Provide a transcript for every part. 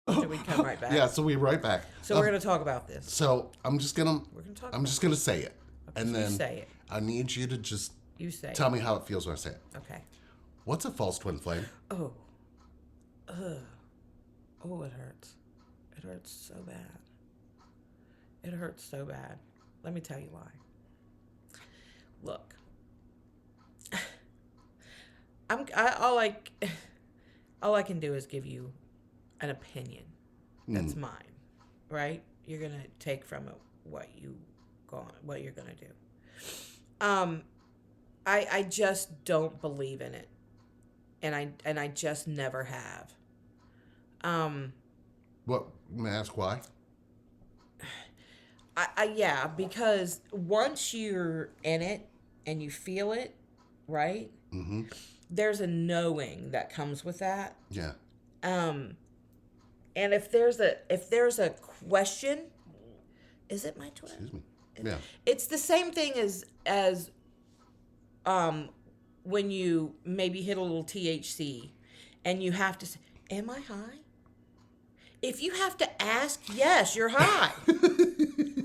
Or should we come right back? Yeah, so we're right back. So we're going to talk about this. So I'm just gonna We're going to talk I'm about just gonna say it, Okay, and so then you say it. I need you to just You say tell it. me how it feels when I say it. Okay. What's a false twin flame? Oh. Ugh. Oh, it hurts. It hurts so bad. It hurts so bad. Let me tell you why. Look. All I can do is give you an opinion. That's mine, right? You're gonna take from it what you're gonna do. I just don't believe in it, and I just never have. What? May I ask why? Yeah, because once you're in it and you feel it, right? Mm-hmm. There's a knowing that comes with that. Yeah. And if there's a question, is it my twin? Excuse me. Yeah. It's the same thing as when you maybe hit a little THC and you have to say, am I high? If you have to ask, yes, you're high.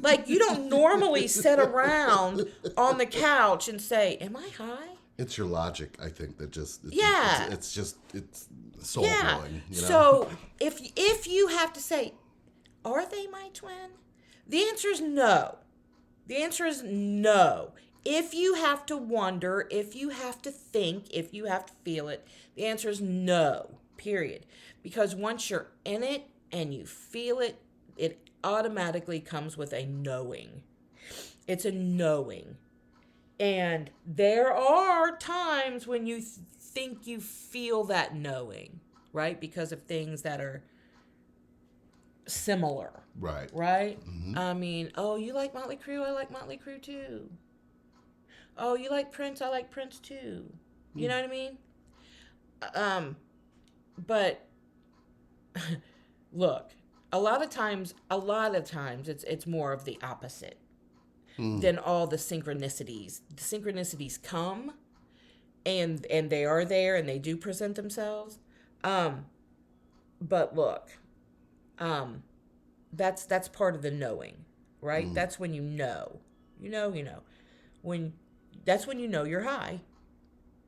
Like, you don't normally sit around on the couch and say, am I high? It's your logic, I think, that just Yeah. It's soul Yeah. blowing. You know? So if you have to say, are they my twin? The answer is no. The answer is no. If you have to wonder, if you have to think, if you have to feel it, the answer is no. Period. Because once you're in it and you feel it, it automatically comes with a knowing. It's a knowing. And there are times when you think you feel that knowing, right? Because of things that are similar. Right. Right? Mm-hmm. I mean, oh, you like Motley Crue? I like Motley Crue too. Oh, you like Prince? I like Prince too. You know what I mean? But look, a lot of times it's more of the opposite than all the synchronicities. The synchronicities come and they are there and they do present themselves. But look, that's part of the knowing, right? That's when you know. You know. That's when you know you're high.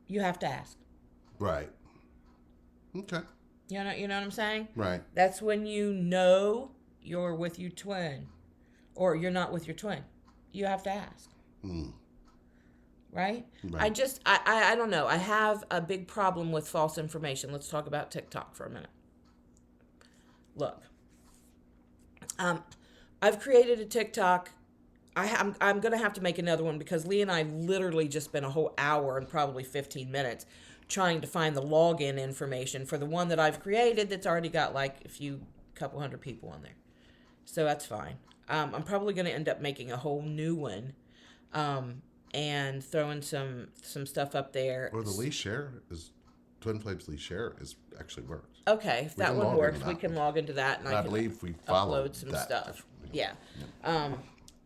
You have to ask. Right. Okay. You know what I'm saying? Right. That's when you know you're with your twin or you're not with your twin. You have to ask. Right? Right. I don't know. I have a big problem with false information. Let's talk about TikTok for a minute. Look. I've created a TikTok. I'm going to have to make another one because Lee and I literally just spent a whole hour and probably 15 minutes trying to find the login information for the one that I've created that's already got like couple hundred people on there. So that's fine. I'm probably going to end up making a whole new one and throwing some stuff up there. Or the Lee Share is Twin Flames Lee Share is actually works. Okay, if that one works, we can log into that and I I can believe we followed upload some that. stuff. Yeah.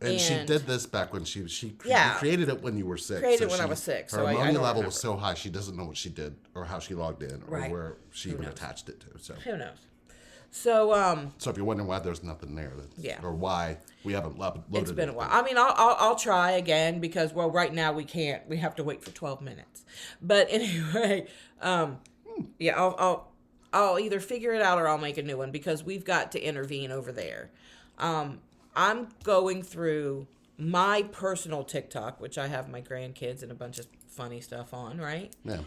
And she did this back when she Yeah. created it when you were sick. Created it when I was sick, Her so I ammonia don't level remember. was so high she doesn't know what she did or how she logged in or Right. where she Who even knows? attached it to. So Who knows? So so if you're wondering why there's nothing there, Yeah. or why we haven't loaded it's been a anything. while. I mean, I'll try again because right now we can't. We have to wait for 12 minutes. But anyway, yeah, I'll either figure it out or I'll make a new one because we've got to intervene over there. I'm going through my personal TikTok, which I have my grandkids and a bunch of funny stuff on, right? Yeah.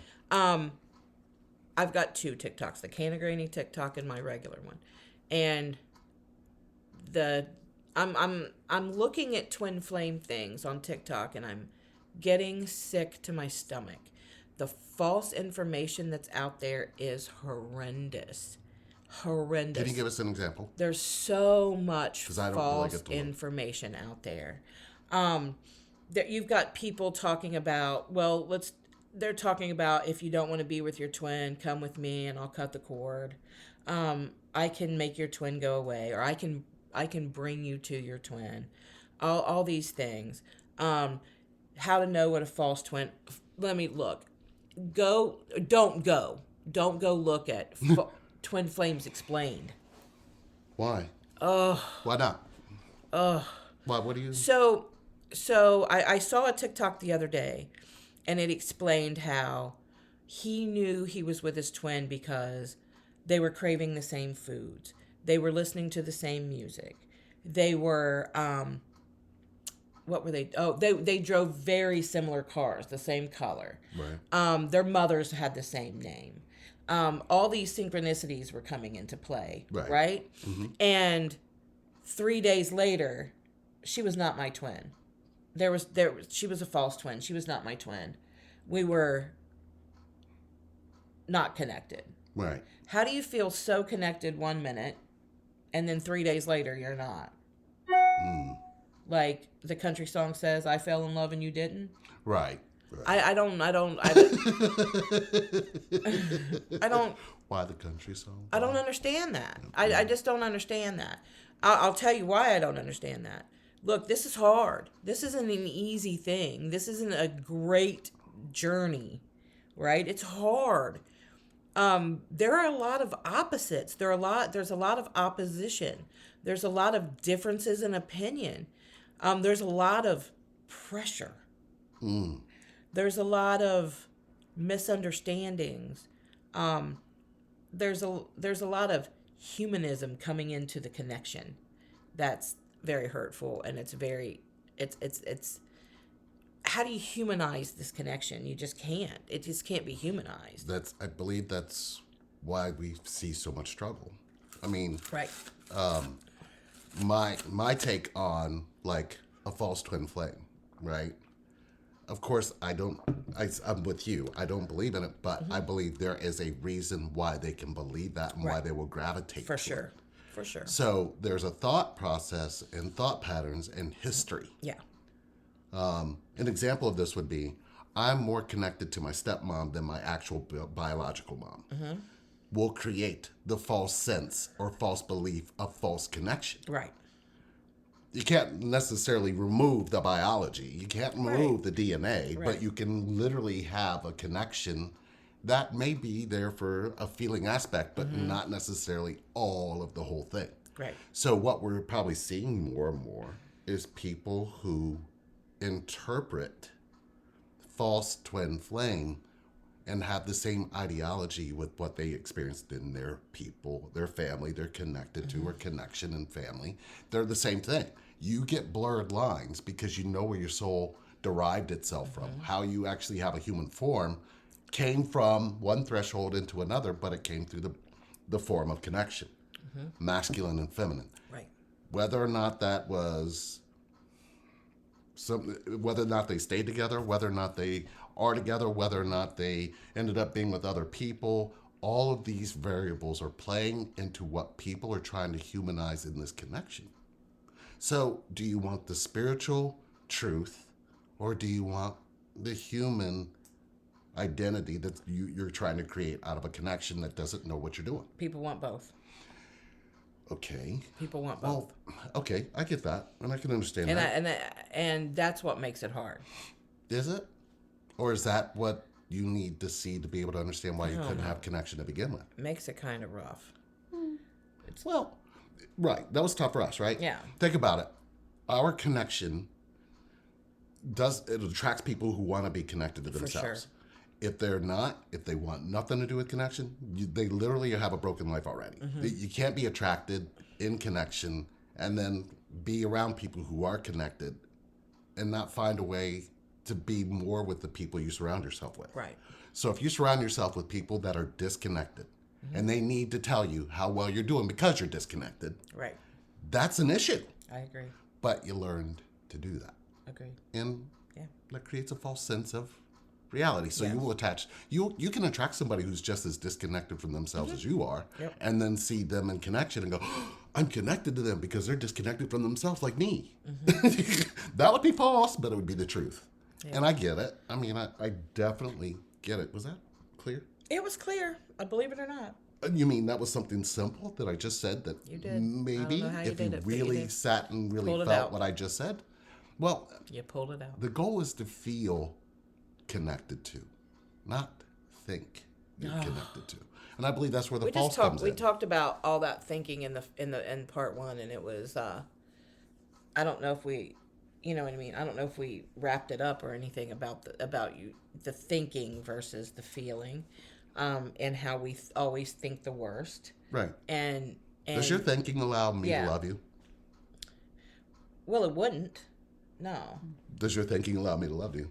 I've got two TikToks, the Canna Granny TikTok and my regular one. And I'm looking at twin flame things on TikTok and I'm getting sick to my stomach. The false information that's out there is horrendous. Horrendous. Can you give us an example? There's so much 'Cause I don't really false get to look. information out there. That you've got people talking about, they're talking about if you don't want to be with your twin, come with me and I'll cut the cord. I can make your twin go away, or I can bring you to your twin. All these things. How to know what a false twin. Let me look. Don't go look at Twin Flames Explained. Why? Oh, Why not? oh. Why? What do you? So I saw a TikTok the other day, and it explained how he knew he was with his twin because they were craving the same foods, they were listening to the same music, they were what were they? Oh, they drove very similar cars, the same color. Right. Their mothers had the same name. All these synchronicities were coming into play, Right. right? Mm-hmm. And 3 days later, she was not my twin. She was a false twin. She was not my twin. We were not connected. Right. How do you feel so connected 1 minute and then 3 days later you're not? Mm. Like the country song says, I fell in love and you didn't. Right. Right. I don't Why the country song? I don't understand that. I just don't understand that. I'll tell you why I don't understand that. Look, this is hard. This isn't an easy thing. This isn't a great journey, right? It's hard. There are a lot of opposites. There's a lot of opposition. There's a lot of differences in opinion. There's a lot of pressure. Mm. There's a lot of misunderstandings. There's a lot of humanism coming into the connection. That's very hurtful, and it's how do you humanize this connection? You just can't. It just can't be humanized. I believe that's why we see so much struggle. I mean, Right. my take on like a false twin flame, right? Of course, I'm with you. I don't believe in it, but I believe there is a reason why they can believe that and why Right. they will gravitate For to sure. it. For sure. So there's a thought process and thought patterns and history. Yeah. An example of this would be, I'm more connected to my stepmom than my actual biological mom. Mm-hmm. Will create the false sense or false belief of false connection. Right. You can't necessarily remove the biology. You can't remove the DNA, Right. but you can literally have a connection that may be there for a feeling aspect, but not necessarily all of the whole thing. Right. So what we're probably seeing more and more is people who interpret false twin flame and have the same ideology with what they experienced in their people, their family, they're connected to, or connection and family. They're the same thing. You get blurred lines because you know where your soul derived itself from. How you actually have a human form came from one threshold into another, but it came through the form of connection, masculine and feminine. Right. Whether or not that was whether or not they stayed together, whether or not they are together, whether or not they ended up being with other people, all of these variables are playing into what people are trying to humanize in this connection. So, do you want the spiritual truth, or do you want the human identity that you're trying to create out of a connection that doesn't know what you're doing? People want both. Okay. People want both. Well, okay, I get that, and I can understand And that. and that's what makes it hard. Is it? Or is that what you need to see to be able to understand why you couldn't have connection to begin with? Makes it kind of rough. Well, right. That was tough for us, right? Yeah. Think about it. Our connection it attracts people who want to be connected to themselves. sure. If they're not, if they want nothing to do with connection, they literally have a broken life already. You can't be attracted in connection and then be around people who are connected and not find a way to be more with the people you surround yourself with. Right. So if you surround yourself with people that are disconnected and they need to tell you how well you're doing because you're disconnected, Right. that's an issue. I agree. But you learned to do that. Agree. And Yeah. that creates a false sense of reality. So Yes. you will attach, you can attract somebody who's just as disconnected from themselves as you are, Yep. and then see them in connection and go, oh, I'm connected to them because they're disconnected from themselves like me. That would be false, but it would be the truth. Yeah. And I get it. I mean, I definitely get it. Was that clear? It was clear. Believe it or not. You mean that was something simple that I just said that You did. I maybe don't know how you if did you it, but you really did. sat and really Pulled it felt out. what I just said? Well, You pulled it out. the goal is to feel connected to, not think you're connected to. And I believe that's where the We false just talked. comes We in. talked about all that thinking in part one, and it was. I don't know if we, you know what I mean. I don't know if we wrapped it up or anything about the thinking versus the feeling, and how we always think the worst. Right. And Does your thinking allow me to yeah. love you? Well, it wouldn't. No. Does your thinking allow me to love you?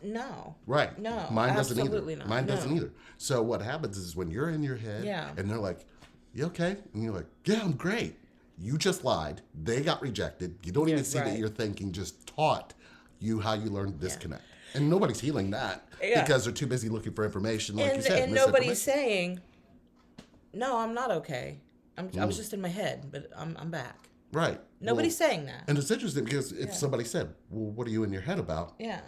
No. Right. No. Mine doesn't either. Absolutely not. Mine No. doesn't either. So what happens is when you're in your head Yeah. and they're like, "You okay?" And you're like, "Yeah, I'm great." You just lied. They got rejected. You don't even see that right. your thinking just taught you how you learned to disconnect. And nobody's healing that Yeah. because they're too busy looking for information, like you said. And nobody's misinformation. saying, "No, I'm not okay. I was just in my head, but I'm back." Right. Nobody's Well, saying that. and it's interesting because if somebody said, "Well, what are you in your head about?" Yeah.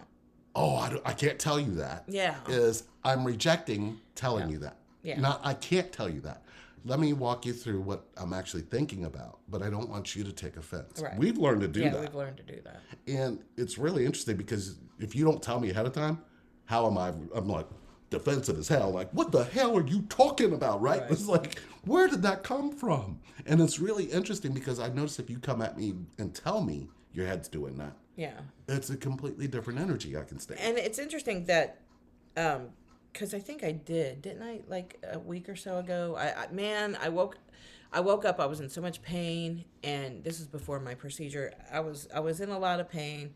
Oh, I can't tell you that. Yeah. Is I'm rejecting telling you that. Yeah. Not, I can't tell you that. Let me walk you through what I'm actually thinking about, but I don't want you to take offense. Right. We've learned to do Yeah, that. we've learned to do that. And it's really interesting because if you don't tell me ahead of time, how am I? I'm like defensive as hell. Like, what the hell are you talking about, right? Right. It's like, where did that come from? And it's really interesting because I notice if you come at me and tell me your head's doing that, Yeah. it's a completely different energy I can stand. And it's interesting that, because I think I didn't I? Like a week or so ago, I woke up. I was in so much pain, and this is before my procedure. I was in a lot of pain,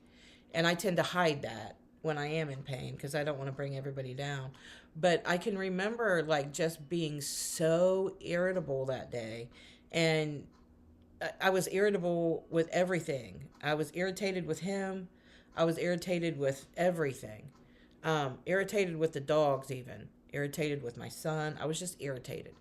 and I tend to hide that when I am in pain because I don't want to bring everybody down. But I can remember like just being so irritable that day, and I was irritable with everything. I was irritated with him. I was irritated with everything. Irritated with the dogs, even. Irritated with my son. I was just irritated.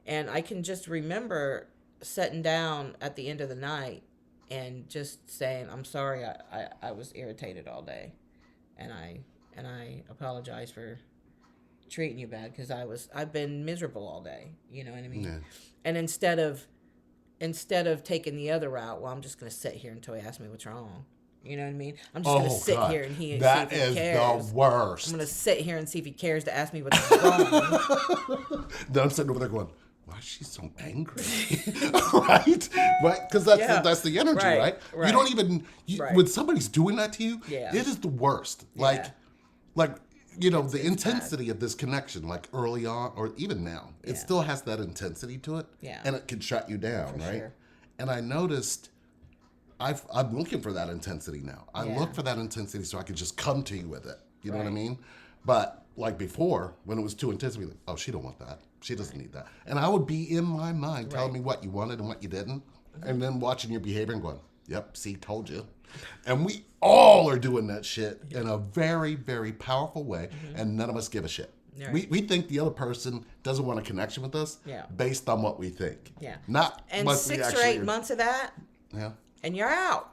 And I can just remember sitting down at the end of the night and just saying, "I'm sorry, I was irritated all day. And I apologize for treating you bad because I've been miserable all day." You know what I mean? Yeah. And instead of taking the other route, well, I'm just going to sit here until he asks me what's wrong. You know what I mean? I'm just going to sit God. here and see That if he is cares. the worst. I'm going to sit here and see if he cares to ask me what's wrong. Then I'm sitting over there going, why is she so angry? Right? Right? Because that's the energy, right? You don't even, when somebody's doing that to you, it is the worst. Like, the intensity of this connection, like early on or even now, it still has that intensity to it. Yeah. And it can shut you down, right? Sure. And I noticed I'm looking for that intensity now. I look for that intensity so I can just come to you with it. You know what I mean? But like before, when it was too intense, I'd be like, oh, she don't want that. She doesn't need that. And I would be in my mind telling me what you wanted and what you didn't. And then watching your behavior and going, yep, see, told you. And we all are doing that shit in a very, very powerful way. And none of us give a shit. Right. We think the other person doesn't want a connection with us based on what we think. Yeah. Not And what 6 we or 8 actually months of that, Yeah. and you're out.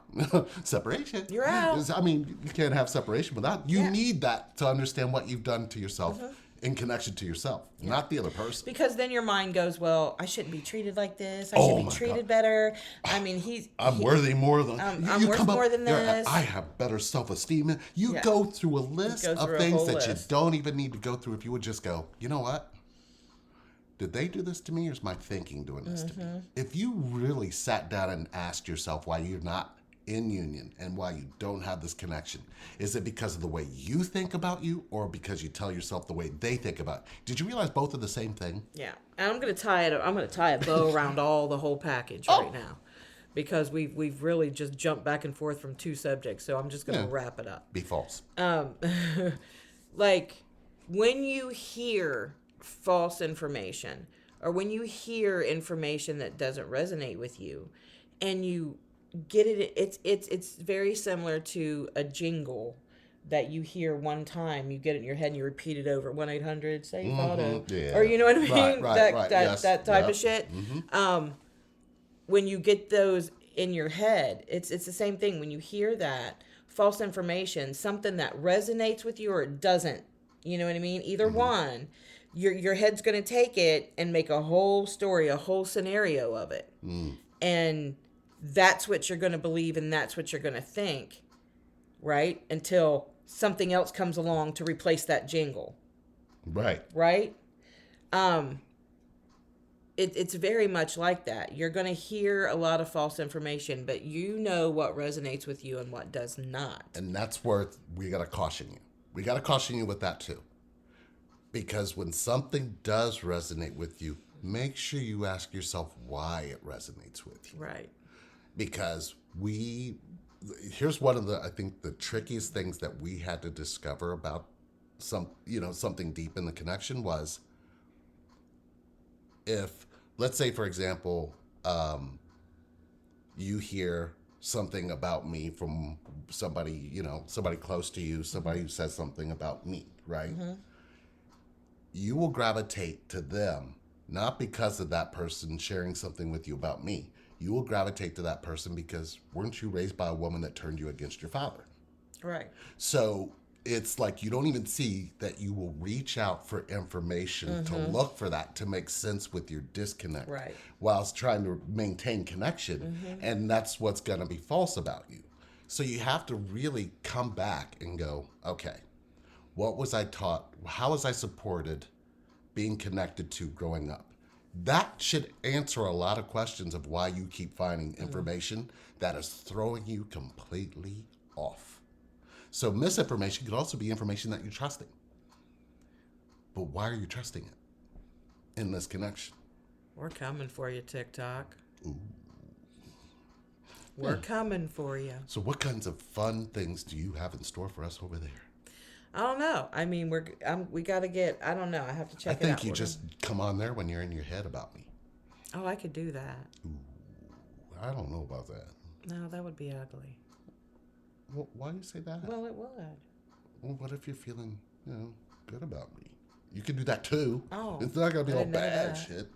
Separation. You're out. I mean, you can't have separation without. You need that to understand what you've done to yourself in connection to yourself, not the other person. Because then your mind goes, well, I shouldn't be treated like this. I Oh should be my treated God. better. I mean, I'm worthy more than I'm worth more than this. I have better self-esteem. You go through a list of through a things whole that you list. don't even need to go through if you would just go, you know what? Did they do this to me or is my thinking doing this to me? If you really sat down and asked yourself why you're not in union and why you don't have this connection, is it because of the way you think about you or because you tell yourself the way they think about it? Did you realize both are the same thing? Yeah, and I'm gonna tie a bow around the whole package right now, because we've really just jumped back and forth from 2 subjects. So I'm just gonna wrap it up. Be false. Like when you hear false information or when you hear information that doesn't resonate with you, and you get it, it's very similar to a jingle that you hear one time, you get it in your head and you repeat it over 1-800 save auto, or you know what I mean, that type of shit. When you get those in your head, it's the same thing. When you hear that false information, something that resonates with you or it doesn't, you know what I mean, either one, your head's going to take it and make a whole story, a whole scenario of it, and that's what you're going to believe and that's what you're going to think, right? Until something else comes along to replace that jingle. Right. Right? It's very much like that. You're going to hear a lot of false information, but you know what resonates with you and what does not. And that's where we got to caution you. We got to caution you with that too. Because when something does resonate with you, make sure you ask yourself why it resonates with you. Right. Because here's one of I think the trickiest things that we had to discover about something deep in the connection was, if, let's say, for example, you hear something about me from somebody, somebody close to you, somebody who says something about me, right? Mm-hmm. You will gravitate to them, not because of that person sharing something with you about me. You will gravitate to that person because weren't you raised by a woman that turned you against your father? Right. So it's like you don't even see that you will reach out for information to look for that to make sense with your disconnect, right, whilst trying to maintain connection. And that's what's going to be false about you. So you have to really come back and go, okay, what was I taught? How was I supported being connected to growing up? That should answer a lot of questions of why you keep finding information that is throwing you completely off. So misinformation could also be information that you're trusting. But why are you trusting it in this connection? We're coming for you, TikTok. Ooh. We're coming for you. So what kinds of fun things do you have in store for us over there? I don't know. I mean, we got to get, I don't know. I have to check it out. I think you just come on there when you're in your head about me. Oh, I could do that. Ooh, I don't know about that. No, that would be ugly. Well, why do you say that? Well, it would. Well, what if you're feeling, good about me? You can do that too. Oh. It's not going to be all bad shit.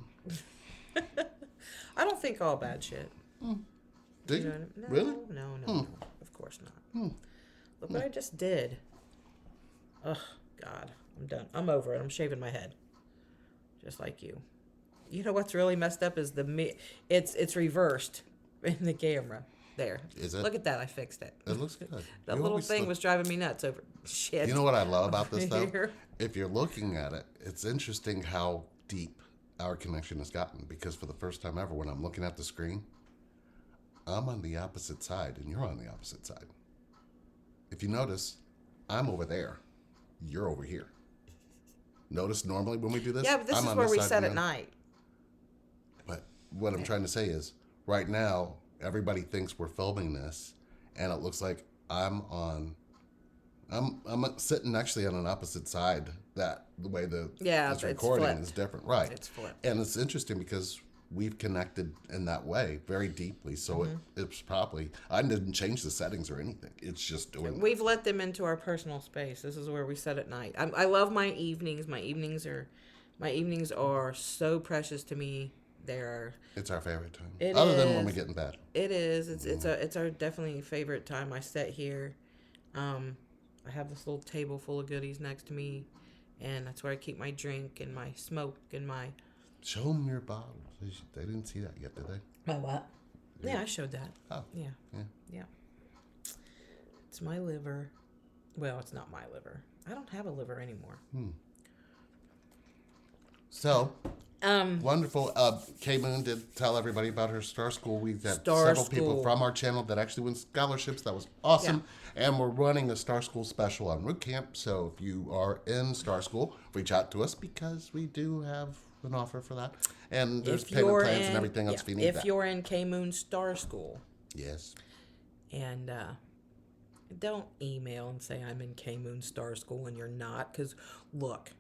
I don't think all bad shit. Do you? No, Really? No. Of course not. Look what I just did. Ugh, God. I'm done. I'm over it. I'm shaving my head. Just like you. You know what's really messed up is it's reversed in the camera. There. Is it? Look at that. I fixed it. It looks good. That little thing was driving me nuts over shit. You know what I love about this, though? If you're looking at it, it's interesting how deep our connection has gotten. Because for the first time ever, when I'm looking at the screen, I'm on the opposite side and you're on the opposite side. If you notice, I'm over there. You're over here. Notice normally when we do this, yeah, but this is where we set at night. But what I'm trying to say is, right now, everybody thinks we're filming this, and it looks like I'm sitting actually on an opposite side. That the way this recording is different, right? It's flipped, and it's interesting because we've connected in that way very deeply. So it's probably, I didn't change the settings or anything. It's just doing. We've let them into our personal space. This is where we set at night. I love my evenings. My evenings are so precious to me. It's our favorite time. Other than when we get in bed. It is. It's our definitely favorite time. I sit here. I have this little table full of goodies next to me, and that's where I keep my drink and my smoke and my. Show them your bottles. They didn't see that yet, did they? My what? Yeah, I showed that. Oh. Yeah. It's my liver. Well, it's not my liver. I don't have a liver anymore. So, wonderful. Kay Moon did tell everybody about her Star School. We've had people from our channel that actually win scholarships. That was awesome. Yeah. And we're running a Star School special on Root Camp. So if you are in Star School, reach out to us because we do have an offer for that. And there's payment plans and everything else if you need that. If you're in Kay Moon Star School. Yes. And don't email and say I'm in Kay Moon Star School and you're not. Because, look.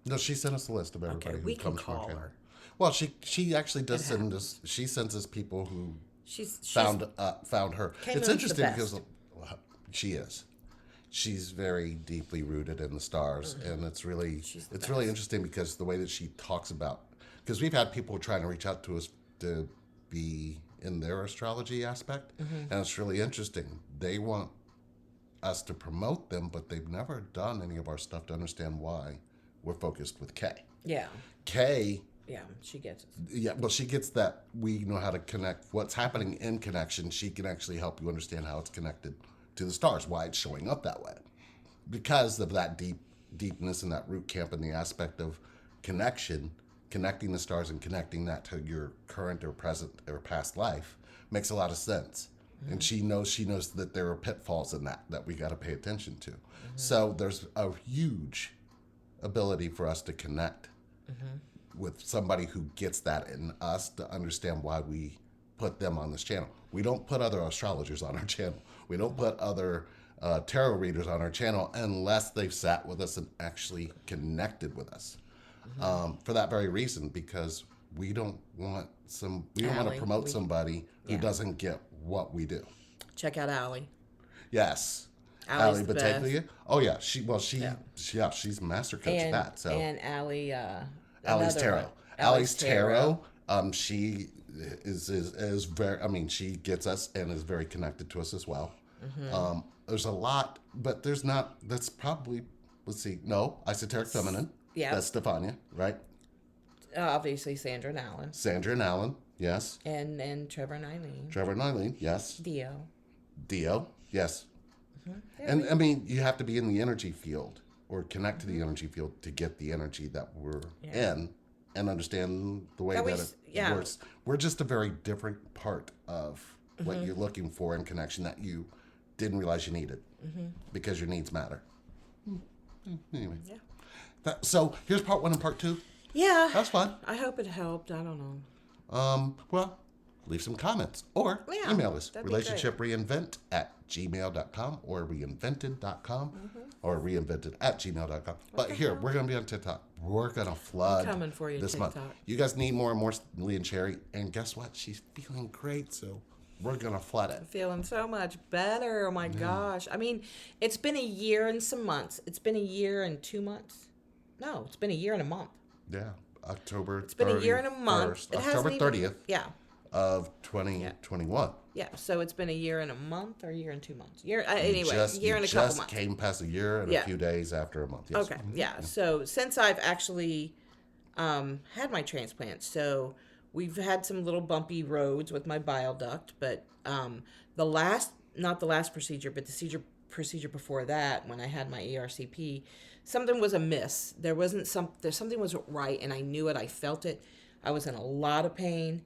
No, she sent us a list of everybody who comes from our channel. Her. Well, she actually does send us. She sends us people who found her. It's interesting because she is. She's very deeply rooted in the stars, and it's really interesting because the way that she talks about. Because we've had people trying to reach out to us to be in their astrology aspect, and it's really interesting. They want us to promote them, but they've never done any of our stuff to understand why we're focused with Kay. Yeah. Kay. Yeah, she gets it. Yeah, well, she gets that we know how to connect what's happening in connection. She can actually help you understand how it's connected to the stars, why it's showing up that way. Because of that deepness and that root camp and the aspect of connection, connecting the stars and connecting that to your current or present or past life makes a lot of sense. And she knows that there are pitfalls in that we got to pay attention to. So there's a huge ability for us to connect with somebody who gets that in us, to understand why we put them on this channel. We don't put other astrologers on our channel. We don't put other tarot readers on our channel unless they've sat with us and actually connected with us. For that very reason, because we don't want to promote somebody who doesn't get what we do. Check out Allie. Yes. Allie's Allie the Bataglia. Oh yeah, she's a master coach at that. So and Allie, Allie's another Tarot. one. Allie's Tarot. She is very. I mean, she gets us and is very connected to us as well. There's a lot, but there's not. That's probably. Let's see. No, esoteric feminine. Yeah. That's Stefania, right? Obviously, Sandra and Alan. Sandra and Alan, yes. And Trevor and Eileen. Trevor and Eileen, yes. Dio, yes. And I mean, you have to be in the energy field or connect to the energy field to get the energy that we're in and understand the way that it works. We're just a very different part of what you're looking for in connection that you didn't realize you needed because your needs matter. Anyway. Yeah. So here's part 1 and part 2. Yeah. That's fun. I hope it helped. I don't know. Well, leave some comments or email us. RelationshipReinvent@gmail.com or reinvented.com or reinvented@gmail.com. But here, we're going to be on TikTok. We're going to flood coming for you, this TikTok. month. You guys need more and more Lee and Sherry. And guess what? She's feeling great, so we're going to flood it. Feeling so much better. Oh, my gosh. I mean, it's been a year and some months. It's been a year and 2 months. No, it's been a year and a month. Yeah. October 30th. It's been a year and a month. October 30th. Yeah. Of 2021. Yeah, so it's been a year and a month or a year and 2 months. Year and a couple months. Just came past a year and a few days after a month. Yes. Okay, yeah. So since I've actually had my transplant, so we've had some little bumpy roads with my bile duct, but not the last procedure, but the procedure before that, when I had my ERCP, something was amiss. Something wasn't right, and I knew it. I felt it. I was in a lot of pain.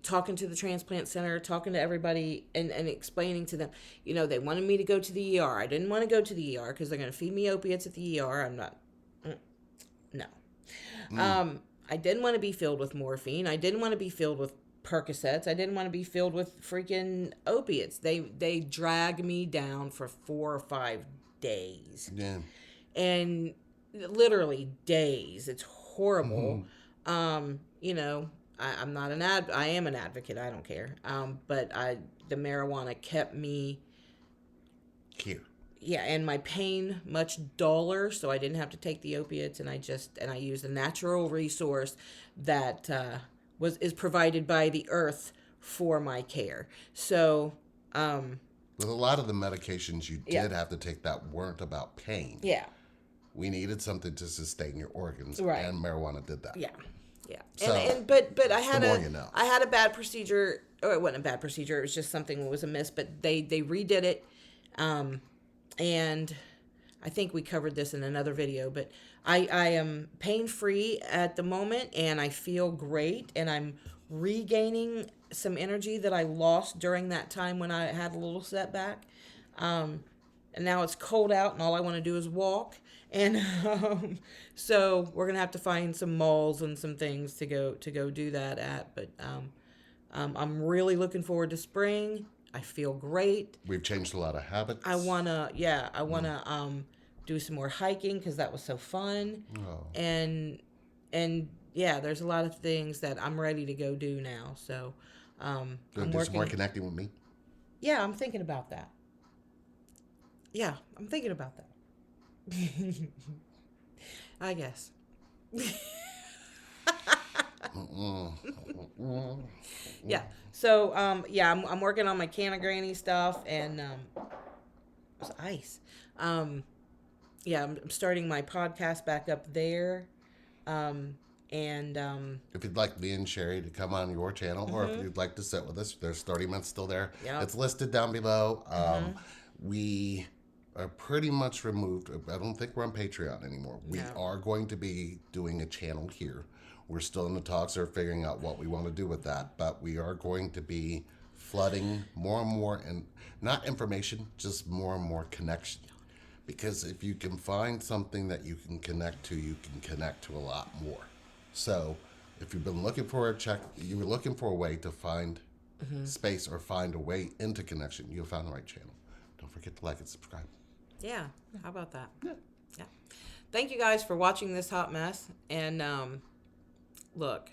Talking to the transplant center, talking to everybody, and explaining to them, they wanted me to go to the ER. I didn't want to go to the ER because they're going to feed me opiates at the ER. I'm not. No. I didn't want to be filled with morphine. I didn't want to be filled with Percocets. I didn't want to be filled with freaking opiates. They drag me down for 4 or 5 days. Yeah. And literally days. It's horrible. I'm not I am an advocate. I don't care. But the marijuana kept me here. Yeah, and my pain much duller, so I didn't have to take the opiates, and I used a natural resource that is provided by the earth for my care. So, with a lot of the medications you did have to take that weren't about pain. Yeah. We needed something to sustain your organs, right. And marijuana did that. Yeah. Yeah. So, but I had I had a bad procedure. Or it wasn't a bad procedure. It was just something that was amiss. But they redid it, and I think we covered this in another video. But I am pain free at the moment, and I feel great, and I'm regaining some energy that I lost during that time when I had a little setback. And now it's cold out, and all I want to do is walk. And so we're gonna have to find some malls and some things to go do that at. But I'm really looking forward to spring. I feel great. We've changed a lot of habits. I wanna do some more hiking because that was so fun. Oh. And yeah, there's a lot of things that I'm ready to go do now. So I'm do some more connecting with me. Yeah, I'm thinking about that. Yeah, I'm thinking about that. I guess. Yeah. So I'm working on my can of granny stuff, and it's ice. I'm starting my podcast back up there. If you'd like me and Sherry to come on your channel, or if you'd like to sit with us, there's 30 minutes still there. Yep. It's listed down below. We are pretty much removed. I don't think we're on Patreon anymore. We No. are going to be doing a channel here. We're still in the talks or figuring out what we want to do with that, but we are going to be flooding more and more, and not information, just more and more connection. Because if you can find something that you can connect to, you can connect to a lot more. So if you've been looking for you were looking for a way to find space or find a way into connection, you found the right channel. Don't forget to like and subscribe. Yeah. How about that? Yeah. Yeah. Thank you guys for watching this hot mess. And look,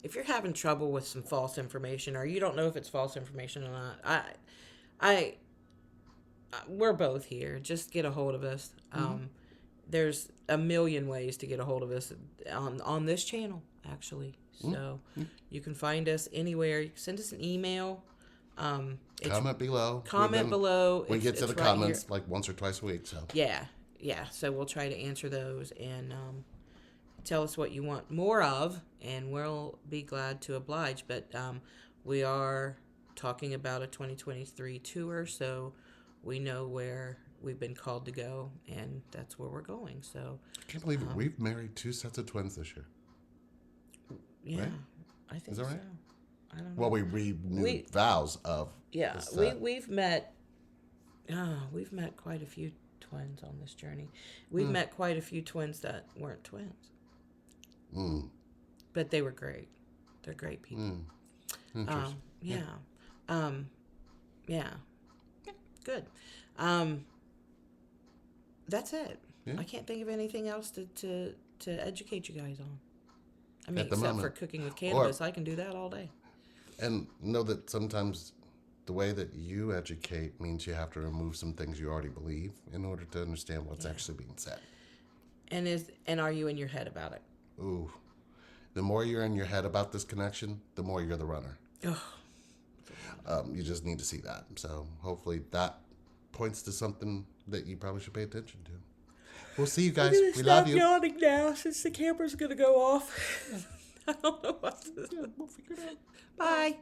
if you're having trouble with some false information, or you don't know if it's false information or not, we're both here. Just get a hold of us. There's a million ways to get a hold of us on this channel, actually. So you can find us anywhere. You can send us an email. Comment below. Comment below. We get to the right comments here. like once or twice a week. So Yeah. So we'll try to answer those and tell us what you want more of, and we'll be glad to oblige. But we are talking about a 2023 tour, so we know where we've been called to go, and that's where we're going. So I can't believe it. We've married 2 sets of twins this year. yeah, Right? I think Is that so. right? I don't know. Well, we renewed vows of. Yeah, the set. we've met quite a few twins on this journey. We've met quite a few twins that weren't twins, but they were great. They're great people. Interesting. Yeah. Good. That's it. Yeah. I can't think of anything else to educate you guys on. I mean, At the except moment. for cooking with cannabis, I can do that all day. And know that sometimes the way that you educate means you have to remove some things you already believe in order to understand what's actually being said. And are you in your head about it? Ooh. The more you're in your head about this connection, the more you're the runner. You just need to see that. So hopefully that points to something that you probably should pay attention to. We'll see you guys. We love you. Stop yawning now, since the camera's gonna go off. I don't know what to do. Yeah, we'll figure it out. Bye.